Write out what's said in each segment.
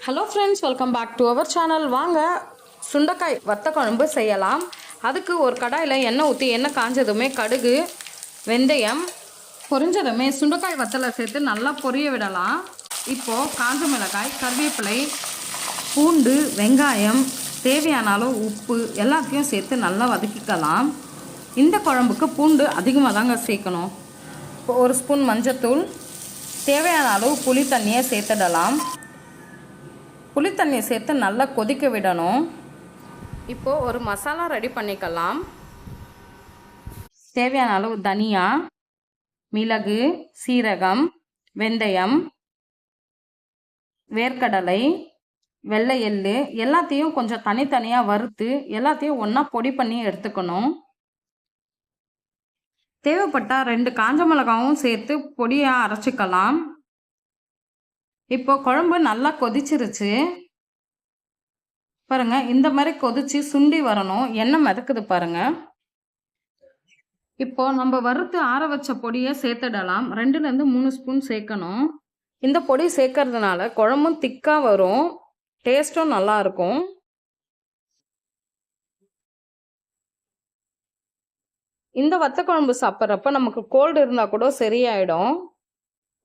Hello friends, welcome back to our channel. வாங்க சுண்டைக்காய் வத்த குழம்பு செய்யலாம். அதுக்கு ஒரு கடாயில் எண்ணெய் ஊற்றி எண்ணெய் காஞ்சதுமே கடுகு, வெந்தயம் பொரிஞ்சதுமே சுண்டைக்காய் வத்தலை சேர்த்து நல்லா பொரிய விடலாம். இப்போது காஞ்ச மிளகாய், கருவேப்பிலை, பூண்டு, வெங்காயம், தேவையான அளவு உப்பு எல்லாத்தையும் சேர்த்து நல்லா வதக்கிக்கலாம். இந்த குழம்புக்கு பூண்டு அதிகமாக தாங்க சேர்க்கணும். இப்போ ஒரு ஸ்பூன் மஞ்சத்தூள், தேவையான அளவு புளி தண்ணியை சேர்த்துடலாம். புளி தண்ணியை சேர்த்து நல்லா கொதிக்க விடணும். இப்போது ஒரு மசாலா ரெடி பண்ணிக்கலாம். தேவையான அளவு தனியா, மிளகு, சீரகம், வெந்தயம், வேர்க்கடலை, வெள்ளை எள்ளு எல்லாத்தையும் கொஞ்சம் தனித்தனியாக வறுத்து எல்லாத்தையும் ஒன்றா பொடி பண்ணி எடுத்துக்கணும். தேவைப்பட்டால் 2 காஞ்ச மிளகாவும் சேர்த்து பொடியாக அரைச்சிக்கலாம். இப்போ குழம்பு நல்லா கொதிச்சிருச்சு பாருங்க. இந்த மாதிரி கொதிச்சு சுண்டி வரணும். எண்ணெய் மிதக்குது பாருங்க. இப்போ நம்ம வறுத்து ஆற வச்ச பொடியை சேர்த்துடலாம். 2லேருந்து 3 ஸ்பூன் சேர்க்கணும். இந்த பொடி சேர்க்கறதுனால குழம்பும் திக்காக வரும், டேஸ்ட்டும் நல்லா இருக்கும். இந்த வத்த குழம்பு சாப்பிட்றப்ப நமக்கு கோல்டு இருந்தால் கூட சரியாயிடும்.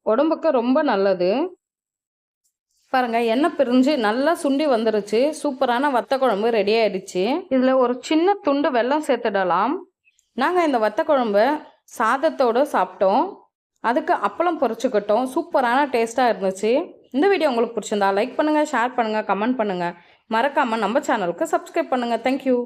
உடம்புக்கு ரொம்ப நல்லது. பாருங்க, எண்ணெய் பிரிஞ்சு நல்லா சுண்டி வந்துருச்சு. சூப்பரான வத்த குழம்பு ரெடி ஆயிடுச்சு. இதில் ஒரு சின்ன துண்டு வெல்லம் சேர்த்துடலாம். நாங்கள் இந்த வத்த குழம்பு சாதத்தோடு சாப்பிட்டோம். அதுக்கு அப்பளம் பொரிச்சுக்கிட்டோம். சூப்பரான டேஸ்ட்டாக இருந்துச்சு. இந்த வீடியோ உங்களுக்கு பிடிச்சிருந்தா லைக் பண்ணுங்கள், ஷேர் பண்ணுங்கள், கமெண்ட் பண்ணுங்கள். மறக்காமல் நம்ம சேனலுக்கு சப்ஸ்கிரைப் பண்ணுங்கள். தேங்க்யூ.